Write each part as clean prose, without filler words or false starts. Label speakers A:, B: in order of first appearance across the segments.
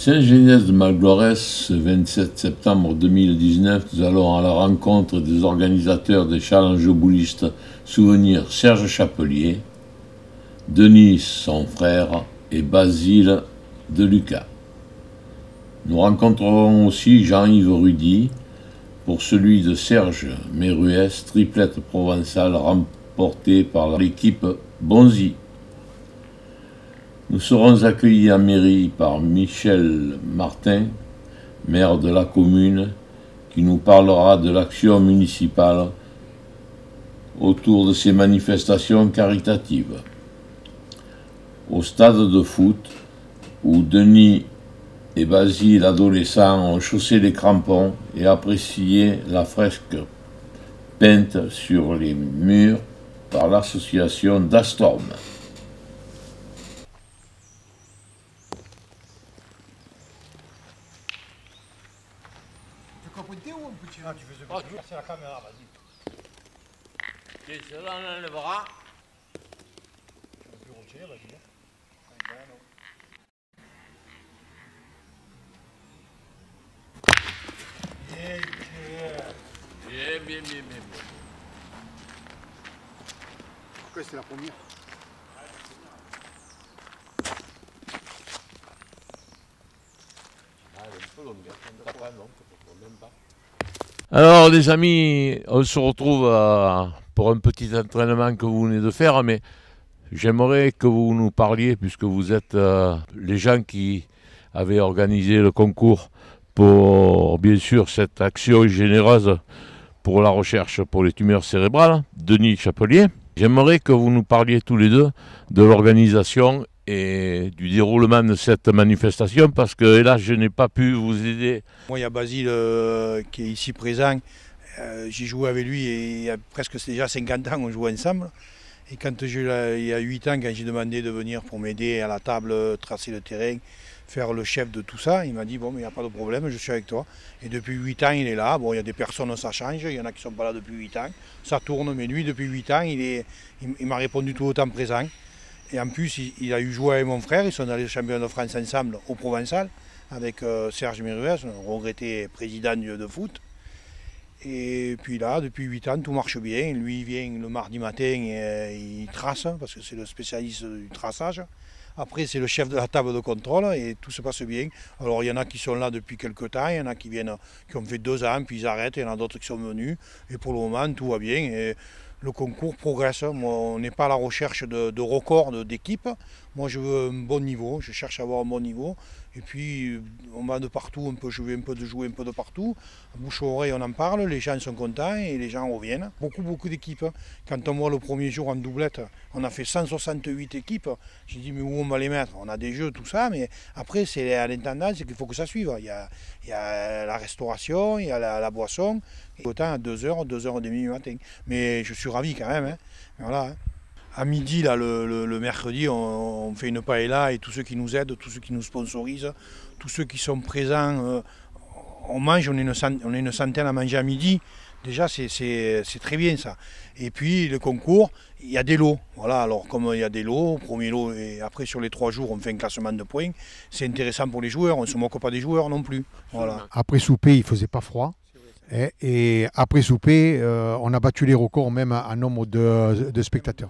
A: Saint-Genès-de-Malgorès, ce 27 septembre 2019, nous allons à la rencontre des organisateurs des challenges boulistes Souvenir Serge Chapelier, Denis, son frère, et Basile de Lucas. Nous rencontrerons aussi Jean-Yves Rudy pour celui de Serge Méruès, triplette provençale remportée par l'équipe Bonzi. Nous serons accueillis en mairie par Michel Martin, maire de la commune, qui nous parlera de l'action municipale autour de ces manifestations caritatives. Au stade de foot, où Denis et Basile, adolescents, ont chaussé les crampons et apprécié la fresque peinte sur les murs par l'association d'Astorm.
B: Ah, tu faisais pas c'est la caméra, vas-y.
A: Et cela on enlèvera.
B: Le bureau tiens, vas-y.
A: Bien.
B: Pourquoi c'était la première?
A: Alors les amis, on se retrouve pour un petit entraînement que vous venez de faire, mais j'aimerais que vous nous parliez, puisque vous êtes les gens qui avaient organisé le concours pour bien sûr cette action généreuse pour la recherche pour les tumeurs cérébrales, Denis Chapelier. J'aimerais que vous nous parliez tous les deux de l'organisation et du déroulement de cette manifestation, parce que hélas je n'ai pas pu vous aider.
B: Moi il y a Basile qui est ici présent, j'ai joué avec lui et il y a presque déjà 50 ans on jouait ensemble. Et quand il y a 8 ans, quand j'ai demandé de venir pour m'aider à la table, tracer le terrain, faire le chef de tout ça, il m'a dit bon mais il n'y a pas de problème, je suis avec toi. Et depuis 8 ans il est là, bon il y a des personnes ça change, il y en a qui ne sont pas là depuis 8 ans, ça tourne, mais lui depuis 8 ans il m'a répondu tout autant présent. Et en plus, il a eu joué avec mon frère, ils sont allés au championnat de France ensemble au Provençal, avec Serge Méruès, un regretté président de foot. Et puis là, depuis 8 ans, tout marche bien. Lui, il vient le mardi matin et il trace, parce que c'est le spécialiste du traçage. Après, c'est le chef de la table de contrôle et tout se passe bien. Alors, il y en a qui sont là depuis quelques temps, il y en a qui ont fait 2 ans, puis ils arrêtent, il y en a d'autres qui sont venus. Et pour le moment, tout va bien. Et le concours progresse. Moi, on n'est pas à la recherche de records d'équipe. Moi, je veux un bon niveau. Je cherche à avoir un bon niveau. Et puis, on va de partout. On peut jouer un peu de partout. Bouche à oreille, on en parle. Les gens sont contents et les gens reviennent. Beaucoup d'équipes. Quand on voit le premier jour en doublette, on a fait 168 équipes. J'ai dit, mais où on va les mettre? On a des jeux, tout ça. Mais après, c'est à l'intendance qu'il faut que ça suive. Il y a la restauration, il y a la boisson. Autant à 2h, 2h30 du matin. Mais je suis ravi quand même. Hein. Voilà. Hein. À midi, là, le mercredi, on fait une paella et tous ceux qui nous aident, tous ceux qui nous sponsorisent, tous ceux qui sont présents, on mange, on est une centaine à manger à midi. Déjà, c'est très bien ça. Et puis, le concours, il y a des lots. Voilà, alors comme il y a des lots, premier lot, et après sur les 3 jours, on fait un classement de points. C'est intéressant pour les joueurs, on ne se moque pas des joueurs non plus. Voilà.
C: Après souper, il ne faisait pas froid. Et après souper, on a battu les records même en nombre de spectateurs.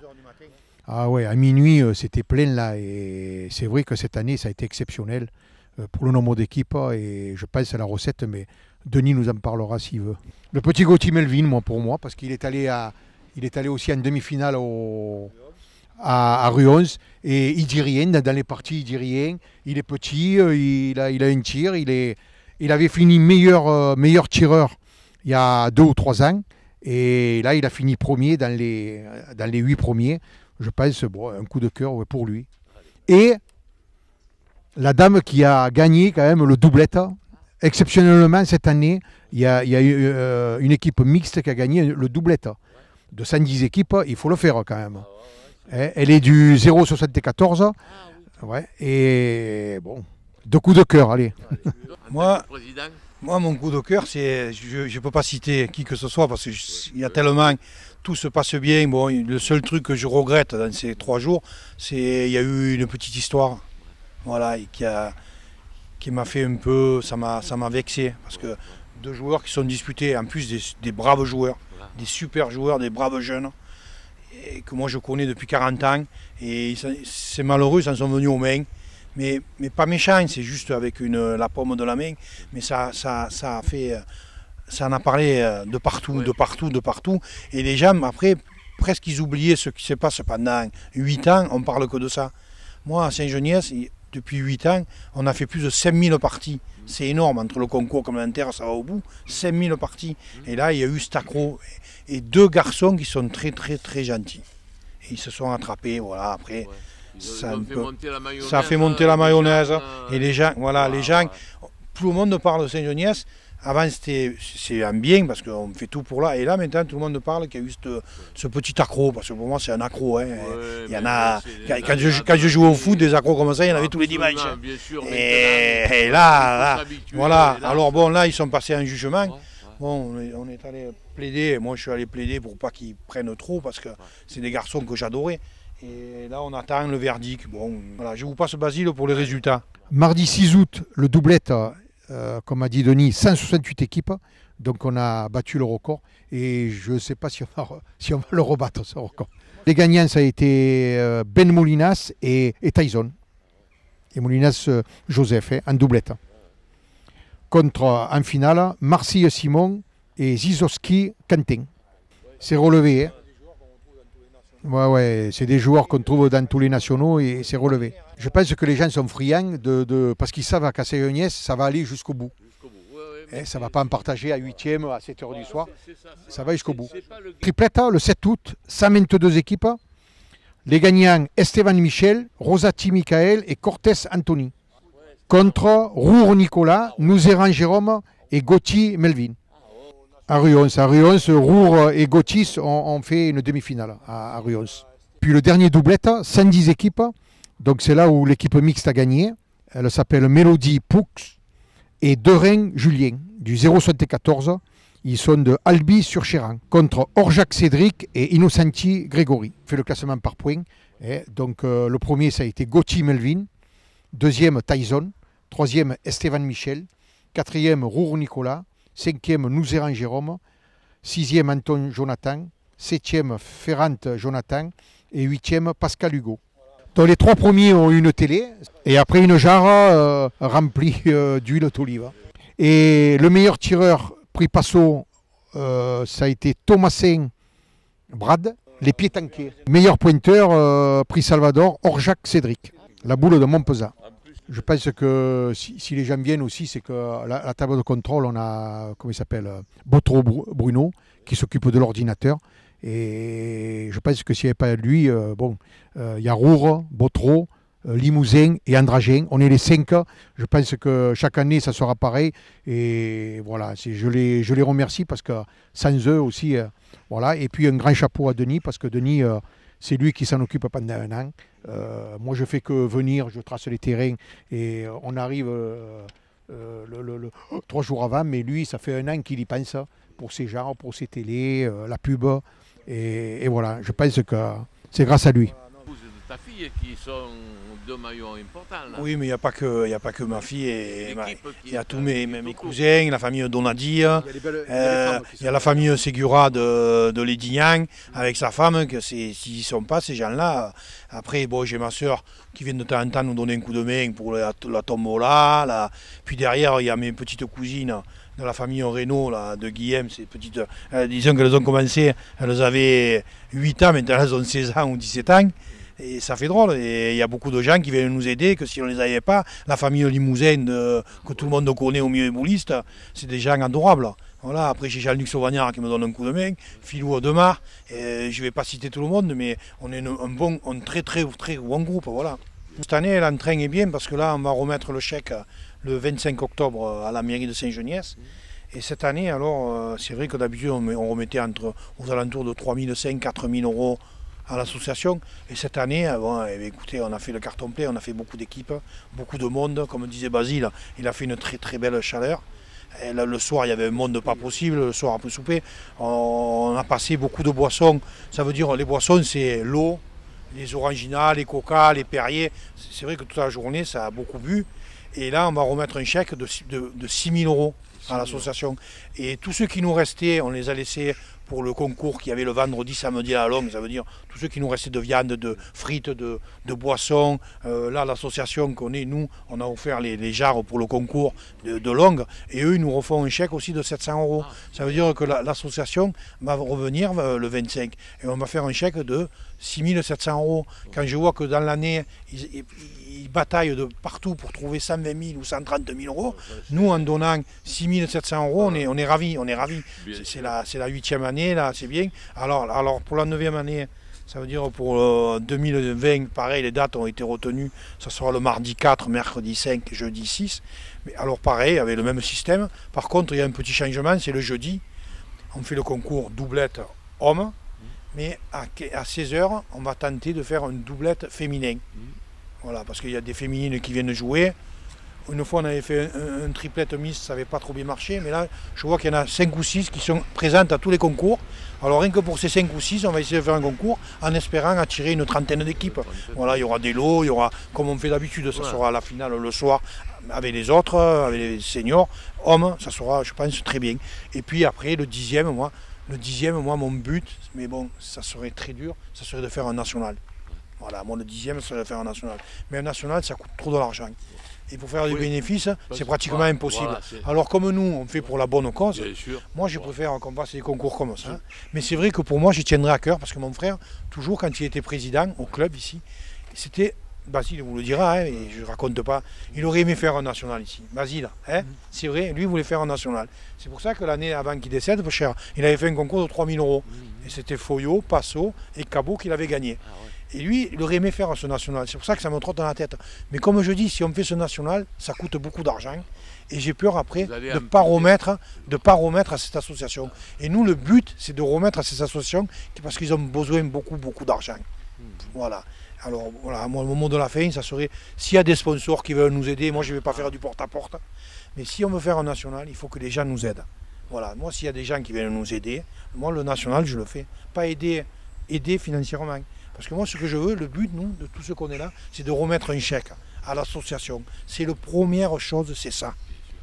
C: Ah ouais, à minuit, c'était plein là. Et c'est vrai que cette année, ça a été exceptionnel pour le nombre d'équipes. Et je pense à la recette, mais Denis nous en parlera s'il veut. Le petit Gauthier Melvin, pour moi, parce qu'il est allé aussi en demi-finale à Rue 11. Et il dit rien, dans les parties, il dit rien. Il est petit, il a un tir. Il avait fini meilleur tireur il y a 2 ou 3 ans. Et là, il a fini premier dans les 8 premiers. Je pense, un coup de cœur pour lui. Et la dame qui a gagné quand même le doublette, exceptionnellement cette année, il y a eu une équipe mixte qui a gagné le doublette. De 110 équipes, il faut le faire quand même. Elle est du 0,74. Ouais, et bon, 2 coups de cœur, allez.
B: Moi, mon coup de cœur, c'est, je ne peux pas citer qui que ce soit parce qu'il y a tellement, tout se passe bien. Bon, le seul truc que je regrette dans ces 3 jours, c'est qu'il y a eu une petite histoire, voilà, qui m'a fait un peu, ça m'a vexé, parce que 2 joueurs qui sont disputés, en plus des braves joueurs, des super joueurs, des braves jeunes, et que moi je connais depuis 40 ans, et c'est malheureux, ils en sont venus aux mains, mais pas méchant, c'est juste avec la paume de la main, mais ça a fait, ça en a parlé de partout, de partout, et les gens après, presque ils oubliaient ce qui se passe pendant 8 ans, on parle que de ça. Moi à Saint-Geniès, depuis 8 ans, on a fait plus de 5000 parties. C'est énorme, entre le concours commentaire, ça va au bout, 5000 parties. Et là, il y a eu cet accro. Et 2 garçons qui sont très gentils. Et ils se sont attrapés, voilà, après, ça a fait monter la mayonnaise. Et les gens, voilà, les gens, tout le monde parle de Saint-Geniès. Avant, c'est un bien, parce qu'on fait tout pour là. Et là, maintenant, tout le monde parle qu'il y a eu ce petit accro, parce que pour moi, c'est un accro. Hein. Il y en a, quand je jouais au foot, des accros comme ça, il y en avait tous les dimanches. Et là, voilà. Alors bon, là, ils sont passés en jugement. Bon, on est allé plaider. Moi, je suis allé plaider pour pas qu'ils prennent trop, parce que c'est des garçons que j'adorais. Et là, on attend le verdict. Bon, voilà, je vous passe Basile pour les résultats.
C: Mardi 6 août, le doublette, comme a dit Denis, 168 équipes. Donc on a battu le record. Et je ne sais pas si on va le rebattre, ce record. Les gagnants, ça a été Ben Molinas et Tyson. Et Molinas Joseph, en doublette. Contre, en finale, Marcille Simon et Zizowski Quentin. C'est relevé. Hein. Ouais, c'est des joueurs qu'on trouve dans tous les nationaux et c'est relevé. Je pense que les gens sont friands parce qu'ils savent qu'à Saint-Geniès, ça va aller jusqu'au bout. Ça ne va pas en partager à 8e, à 7h du soir. Ça va jusqu'au bout. Triplette, le 7 août, 122 équipes. Les gagnants, Esteban Michel, Rosati Michael et Cortés Anthony. Contre Roure Nicolas, Nouzeran Jérôme et Gauthier Melvin. À Ruons, Roure et Gauthier ont fait une demi-finale à Ruons. Puis le dernier doublette, 110 équipes. Donc c'est là où l'équipe mixte a gagné. Elle s'appelle Mélodie Poux et Derain Julien du 074. Ils sont de Albi-sur-Chéran contre Orjac Cédric et Innocenti Grégory. On fait le classement par points. Et donc le premier, ça a été Gauthier Melvin. Deuxième, Tyson. Troisième, Esteban Michel. Quatrième, Roure Nicolas. Cinquième, Nouzeran Jérôme. Sixième, Anton Jonathan. Septième, Ferrand Jonathan. Et huitième, Pascal Hugo. Donc les 3 premiers ont eu une télé. Et après une jarre remplie d'huile d'olive. Et le meilleur tireur, prix Passo, ça a été Thomasin Brad. Les pieds tanqués. Meilleur pointeur, prix Salvador, Orjac Cédric. La boule de Montpezat. Je pense que si les gens viennent aussi, c'est que la table de contrôle, on a, comment il s'appelle, Botro Bruno, qui s'occupe de l'ordinateur. Et je pense que s'il n'y avait pas lui, il y a Roure, Botro, Limousin et Andragin. On est les 5. Je pense que chaque année, ça sera pareil. Et voilà, je les remercie parce que sans eux aussi, voilà. Et puis un grand chapeau à Denis, parce que Denis, c'est lui qui s'en occupe pendant 1 an. Moi, je fais que venir, je trace les terrains et on arrive 3 jours avant. Mais lui, ça fait 1 an qu'il y pense pour ses genres, pour ses télés, la pub. Et voilà, je pense que c'est grâce à lui.
A: De ta fille qui sont 2 maillons importants. Là.
B: Oui, mais il n'y a pas que ma fille. Il y a tous mes cousins, la famille Donadi. Il y a la famille Segura de Ledignan avec sa femme. S'ils ne sont pas, ces gens-là. Après, bon, j'ai ma soeur qui vient de temps en temps nous donner un coup de main pour la tombola. Puis derrière, il y a mes petites cousines de la famille Reynaud, là, de Guillaume, ces petites, disons qu'elles ont commencé, elles avaient 8 ans, maintenant elles ont 16 ans ou 17 ans, et ça fait drôle, et il y a beaucoup de gens qui viennent nous aider, que si on ne les avait pas, la famille Limousin, que tout le monde connaît au milieu bouliste, c'est des gens adorables. Voilà, après j'ai Jean-Luc Sauvagnard qui me donne un coup de main, Philou Audemars, je ne vais pas citer tout le monde, mais on est un très bon groupe, voilà. Cette année, l'entraîne est bien, parce que là, on va remettre le chèque le 25 octobre à la mairie de Saint-Geniès. Et cette année, alors, c'est vrai que d'habitude, on remettait aux alentours de 3 500 à 4 000 euros à l'association. Et cette année, écoutez, on a fait le carton plein, on a fait beaucoup d'équipes, beaucoup de monde. Comme disait Basile, il a fait une très belle chaleur. Et là, le soir, il y avait un monde pas possible, le soir après souper. On a passé beaucoup de boissons. Ça veut dire, les boissons, c'est l'eau, les oranginas, les coca, les perriers. C'est vrai que toute la journée, ça a beaucoup bu. Et là, on va remettre un chèque de 6 000 € à l'association. Et tous ceux qui nous restaient, on les a laissés pour le concours qu'il y avait le vendredi, samedi à la longue. Ça veut dire tous ceux qui nous restaient de viande, de frites, de boissons. Là, l'association qu'on est, nous, on a offert les jarres pour le concours de longue. Et eux, ils nous refont un chèque aussi de 700 €. Ça veut dire que l'association va revenir le 25. Et on va faire un chèque de 6 700 €. Quand je vois que dans l'année, ils bataillent de partout pour trouver 120 000 ou 130 000 €, nous, en donnant 6 700 €, on est ravis. C'est la 8e année, là, c'est bien. Alors pour la 9e année, ça veut dire pour 2020, pareil, les dates ont été retenues. Ça sera le mardi 4, mercredi 5, jeudi 6. Mais alors pareil, avec le même système. Par contre, il y a un petit changement, c'est le jeudi. On fait le concours doublette homme. Mais à 16 h, on va tenter de faire une doublette féminin. Voilà, parce qu'il y a des féminines qui viennent jouer. Une fois, on avait fait un triplette mixte, ça n'avait pas trop bien marché. Mais là, je vois qu'il y en a 5 ou 6 qui sont présentes à tous les concours. Alors, rien que pour ces 5 ou 6, on va essayer de faire un concours en espérant attirer une trentaine d'équipes. Voilà, il y aura des lots, il y aura, comme on fait d'habitude, ça sera la finale le soir avec les autres, avec les seniors. Hommes, ça sera, je pense, très bien. Et puis après, le 10e, moi, mon but, mais bon, ça serait très dur, ça serait de faire un national. Voilà, moi, le 10e, ça serait de faire un national. Mais un national, ça coûte trop de l'argent. Et pour faire du bénéfice, c'est pratiquement impossible. Voilà, alors comme nous, on fait pour la bonne cause, moi je préfère qu'on fasse des concours comme ça. Mais c'est vrai que pour moi, j'y tiendrai à cœur, parce que mon frère, toujours quand il était président au club ici, c'était, Basile vous le dira, hein, et je ne raconte pas, il aurait aimé faire un national ici. Basile, hein, c'est vrai, lui il voulait faire un national. C'est pour ça que l'année avant qu'il décède, il avait fait un concours de 3 000 €. Et c'était Foyot, Passot et Cabot qu'il avait gagné. Et lui, il aurait aimé faire ce national. C'est pour ça que ça me trotte dans la tête. Mais comme je dis, si on fait ce national, ça coûte beaucoup d'argent. Et j'ai peur après de ne pas remettre à cette association. Et nous, le but, c'est de remettre à ces associations parce qu'ils ont besoin beaucoup d'argent. Voilà. Alors, voilà, moi, le mot de la fin, ça serait, s'il y a des sponsors qui veulent nous aider, moi, je ne vais pas faire du porte-à-porte. Mais si on veut faire un national, il faut que les gens nous aident. Voilà. Moi, s'il y a des gens qui viennent nous aider, moi, le national, je le fais. Pas aider financièrement. Parce que moi, ce que je veux, le but, nous, de tout ce qu'on est là, c'est de remettre un chèque à l'association. C'est la première chose, c'est ça.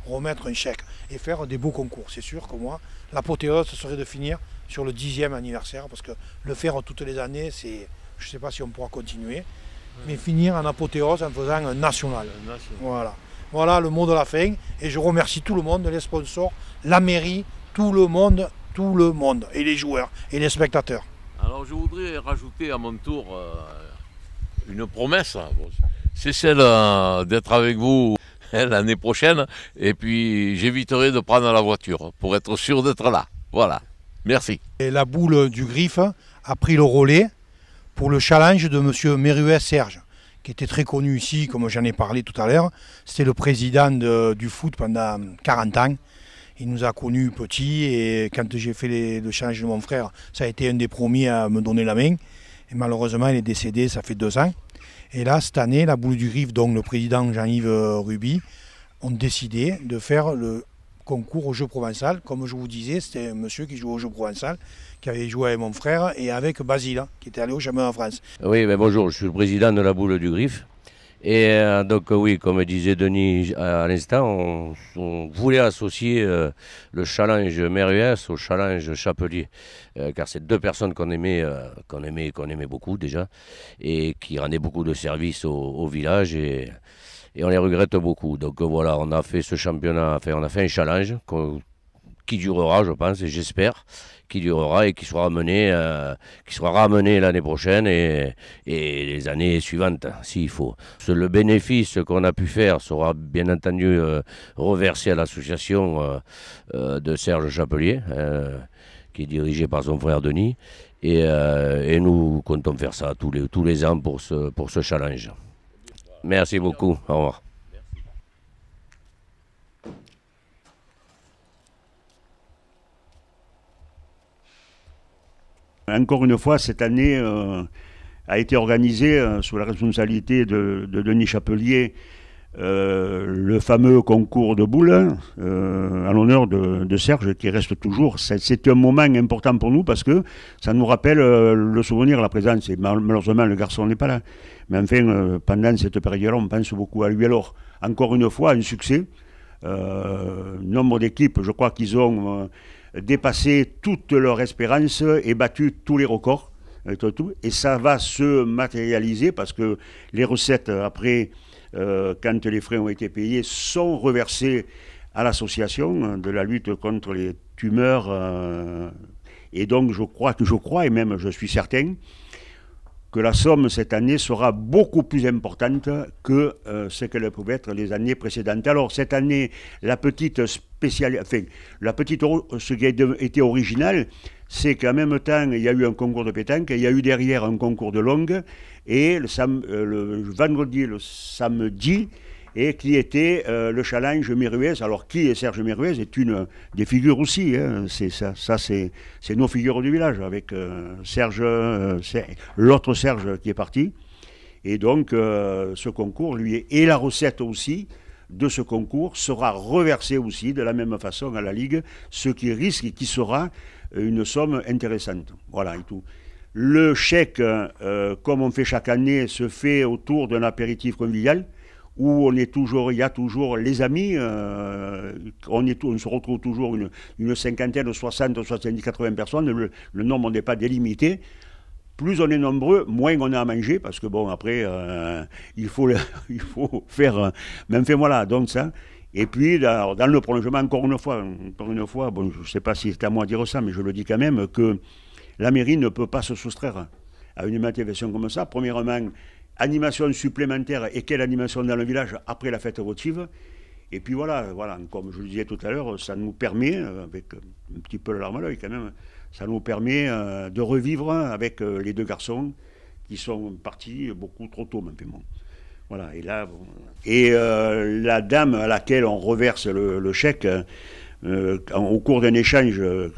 B: Remettre un chèque et faire des beaux concours. C'est sûr que moi, l'apothéose, ce serait de finir sur le 10e anniversaire, parce que le faire toutes les années, c'est, je ne sais pas si on pourra continuer, mais finir en apothéose en faisant un national. Voilà le mot de la fin. Et je remercie tout le monde, les sponsors, la mairie, tout le monde, et les joueurs, et les spectateurs.
A: Alors je voudrais rajouter à mon tour une promesse. C'est celle d'être avec vous l'année prochaine. Et puis j'éviterai de prendre la voiture pour être sûr d'être là. Voilà. Merci.
B: Et la boule du Griffe a pris le relais pour le challenge de M. Méruès Serge, qui était très connu ici, comme j'en ai parlé tout à l'heure. C'était le président du foot pendant 40 ans. Il nous a connus petits et quand j'ai fait le challenge de mon frère, ça a été un des premiers à me donner la main. Et malheureusement, il est décédé, ça fait 2 ans. Et là, cette année, la boule du Griffe, donc le président Jean-Yves Ruby, ont décidé de faire le concours au jeu provençal. Comme je vous disais, c'était un monsieur qui jouait au jeu provençal, qui avait joué avec mon frère et avec Basile, qui était allé au championnat de France.
D: Oui, ben bonjour, je suis le président de la boule du Griffe. Et donc oui, comme disait Denis à l'instant, on voulait associer le challenge Méruès au challenge Chapelier, car c'est 2 personnes qu'on aimait beaucoup déjà, et qui rendaient beaucoup de services au village, et on les regrette beaucoup. Donc voilà, on a fait ce championnat, enfin on a fait un challenge qui durera, je pense, et j'espère, qui durera et qui sera ramené l'année prochaine et les années suivantes, s'il faut. Le bénéfice qu'on a pu faire sera bien entendu reversé à l'association de Serge Chapelier, qui est dirigée par son frère Denis, et nous comptons faire ça tous les ans pour ce challenge. Merci beaucoup, au revoir.
E: Encore une fois, cette année a été organisée sous la responsabilité de Denis Chapelier le fameux concours de boules en l'honneur de Serge qui reste toujours. C'est un moment important pour nous parce que ça nous rappelle le souvenir, la présence. Et malheureusement, le garçon n'est pas là. Mais enfin, pendant cette période-là, on pense beaucoup à lui. Alors, encore une fois, un succès. Nombre d'équipes, je crois qu'ils ont dépassé toutes leurs espérances et battu tous les records. Et ça va se matérialiser parce que les recettes, après, quand les frais ont été payés, sont reversés à l'association de la lutte contre les tumeurs. Et donc, je crois, et même je suis certain, que la somme cette année sera beaucoup plus importante que ce qu'elle pouvait être les années précédentes. Alors cette année, ce qui a été original, c'est qu'en même temps, il y a eu un concours de pétanque, il y a eu derrière un concours de longue, et le vendredi, le samedi, et qui était le challenge Méruès. Alors qui est Serge Méruès est une des figures aussi, hein. C'est nos figures du village, avec Serge, l'autre Serge qui est parti. Et donc ce concours, et la recette aussi de ce concours sera reversée aussi de la même façon à la Ligue, ce qui risque et qui sera une somme intéressante. Voilà et tout. Le chèque, comme on fait chaque année, se fait autour d'un apéritif convivial, où il y a toujours les amis, on se retrouve toujours une cinquantaine, 60, 70, 80 personnes, le nombre n'est pas délimité. Plus on est nombreux, moins on a à manger, parce que bon, après, il faut faire, même fait, voilà, donc ça. Et puis, dans le prolongement, encore une fois, bon, je ne sais pas si c'est à moi de dire ça, mais je le dis quand même, que la mairie ne peut pas se soustraire à une motivation comme ça. Premièrement, animation supplémentaire, et quelle animation dans le village après la fête votive. Et puis voilà, comme je le disais tout à l'heure, ça nous permet, avec un petit peu la larme à l'œil quand même, ça nous permet de revivre avec les deux garçons qui sont partis beaucoup trop tôt maintenant. Voilà, et là, bon. Et la dame à laquelle on reverse le chèque, au cours d'un échange que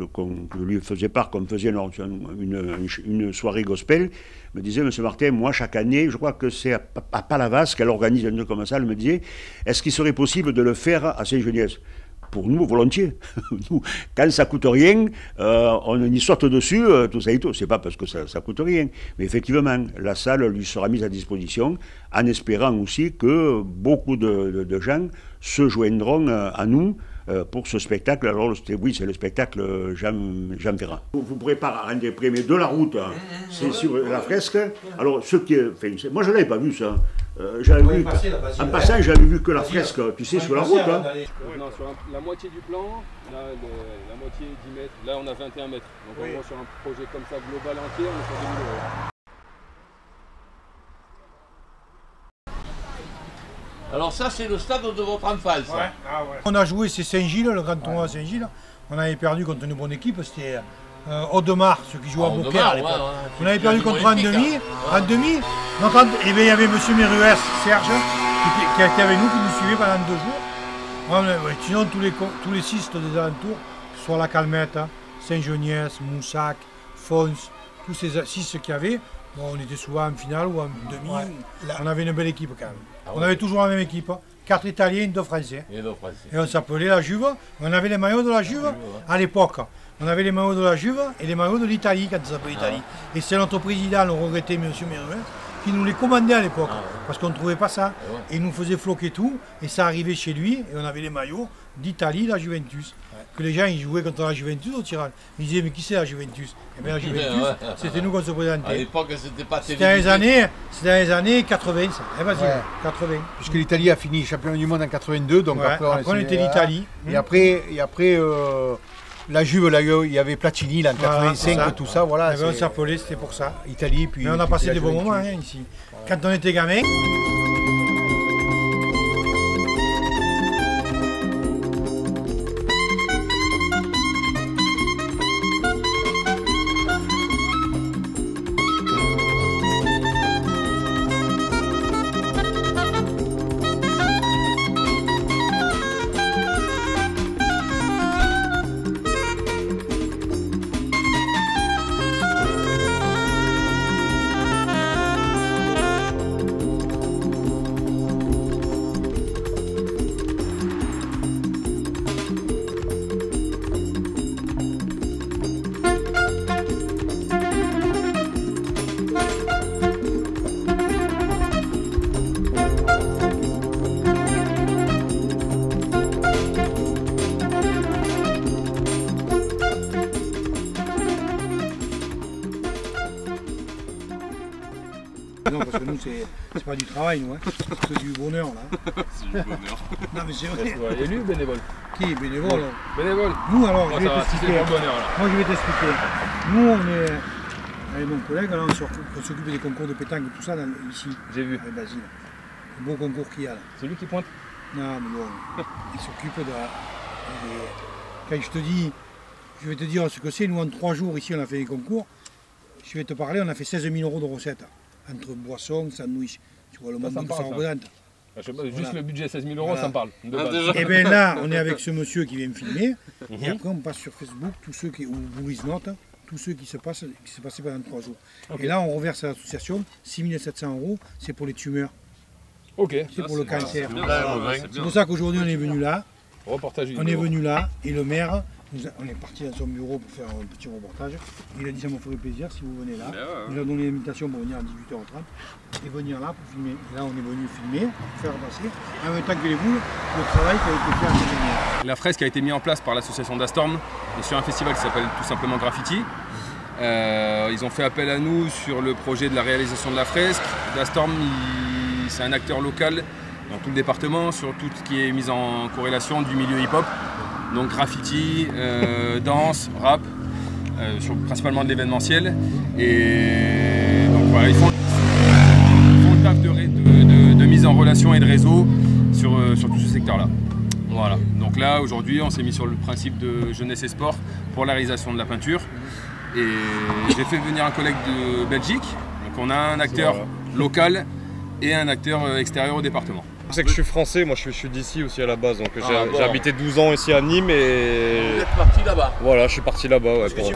E: je lui faisais part, qu'on faisait une soirée gospel, me disait, Monsieur Martin, moi chaque année, je crois que c'est à Palavas qu'elle organise un truc comme ça, elle me disait, est-ce qu'il serait possible de le faire à Saint-Geniès? Pour nous, volontiers. Nous, quand ça coûte rien, on y saute dessus, tout ça et tout. C'est pas parce que ça coûte rien. Mais effectivement, la salle lui sera mise à disposition, en espérant aussi que beaucoup de gens se joindront à nous pour ce spectacle. Alors, oui, c'est le spectacle Jean Ferrat. Vous pourrez pas rendre près, mais de la route, hein, c'est sur la fresque. Alors, moi, je ne l'avais pas vu, ça. En passant, j'avais vu que la fresque, tu sais, sur la route. Hein.
F: Non, sur la moitié du plan, là, la moitié 10 mètres, là on a 21 mètres. Donc en gros, sur un projet comme ça global entier, on est sur 2000 €.
A: Alors ça, c'est le stade de votre enfance.
B: Ouais. Ah ouais. On a joué, c'est Saint-Gilles, le grand tournoi à Saint-Gilles. On avait perdu contre une bonne équipe, c'était Audemars, ceux qui jouaient à Beaucaire à l'époque. On avait perdu contre un demi. En demi, donc, et bien, il y avait M. Méruès, Serge, qui était avec nous, qui nous suivait pendant 2 jours. Sinon, tous les 6 des alentours, soit la Calmette, Saint-Geniès, Moussac, Fons, tous ces 6 qu'il y avait, bon, on était souvent en finale ou en demi. Ouais. On avait une belle équipe quand même. Ah, on avait toujours la même équipe. 4 Italiens, 2 Français. Et on s'appelait la Juve. On avait les maillots de la Juve à l'époque. On avait les maillots de la Juve et les maillots de l'Italie quand ça s'appelait Italie. Et c'est notre président, le regretté M. Méruès, qui nous les commandait à l'époque. Parce qu'on ne trouvait pas ça. Et il nous faisait floquer tout. Et ça arrivait chez lui. Et on avait les maillots d'Italie, la Juventus. Que les gens ils jouaient contre la Juventus au tirage. Ils disaient, mais qui c'est la Juventus? Et bien la Juventus, c'était nous qu'on se présentait.
A: À l'époque, c'était pas
B: C'était dans les années 80, ça. Eh, vas-y, 80.
C: Puisque l'Italie a fini champion du monde en 82, donc après
B: on était l'Italie.
C: Et après la Juve, là, il y avait Platini là, en 85 et tout ça. Voilà,
B: on s'appelait, c'était pour ça.
C: Italie, puis.
B: Mais on a passé des bons moments hein, ici. Quand on était gamin. Non, parce que nous, c'est pas du travail, nous, hein. C'est du bonheur, là.
F: C'est du bonheur.
B: Non, mais c'est vrai.
F: Ouais, élu ou bénévole?
B: Qui est bénévole?
F: Bénévole.
B: Nous, alors,
F: Moi,
B: je vais
F: ça va, si c'est
B: t'expliquer.
F: pour le bonheur, là.
B: Moi, je vais t'expliquer. Nous, on est, avec mon collègue, là, on s'occupe des concours de pétanque et tout ça, ici,
F: J'ai vu.
B: avec Basile. Le beau concours qu'il y a, là.
F: C'est lui qui pointe?
B: Non, mais bon, il s'occupe de la... Quand je te dis, je vais te dire ce que c'est, nous, en 3 jours, ici, on a fait des concours. Je vais te parler, on a fait 16 000 € de recettes. Entre boissons, sandwich. Tu vois le
F: Ça
B: monde
F: me
B: que ça
F: parle, ça.
B: représente.
F: Juste
B: Voilà.
F: le budget 16 000 €,
B: Voilà.
F: ça me parle. De base.
B: Et bien là, on est avec ce monsieur qui vient me filmer. Et après, on passe sur Facebook, tous ceux qui, ou Boris Note, tous ceux qui s'est passé pendant 3 jours.
F: Ok.
B: Et là, on reverse à l'association 6 700 €, c'est pour les tumeurs,
F: Ok.
B: c'est pour le cancer.
F: C'est
B: C'est pour ça qu'aujourd'hui, on est venu là.
F: Reportage
B: On est
F: vidéo.
B: venu là, et le maire, on est parti dans son bureau pour faire un petit reportage. Il a dit ça me ferait plaisir si vous venez là. Il nous a donné l'invitation pour venir à 18h30 et venir là pour filmer. Et là, on est venu filmer, faire passer, en même temps que les boules, le travail qui a été fait à cette lumière.
F: La fresque a été mise en place par l'association d'Astorm sur un festival qui s'appelle tout simplement Graffiti. Ils ont fait appel à nous sur le projet de la réalisation de la fresque. D'Astorm, c'est un acteur local dans tout le département sur tout ce qui est mis en corrélation du milieu hip-hop. Donc graffiti, danse, rap, principalement de l'événementiel. Et donc voilà, ils font le taf de mise en relation et de réseau sur tout ce secteur-là. Voilà, donc là aujourd'hui on s'est mis sur le principe de jeunesse et sport pour la réalisation de la peinture. Et j'ai fait venir un collègue de Belgique, donc on a un acteur local et un acteur extérieur au département.
G: C'est que je suis français, moi je suis d'ici aussi à la base, donc
F: Ah,
G: j'ai
F: bon.
G: habité 12 ans ici à Nîmes et
A: Vous êtes parti là-bas?
G: voilà, je suis parti là-bas ouais, pour...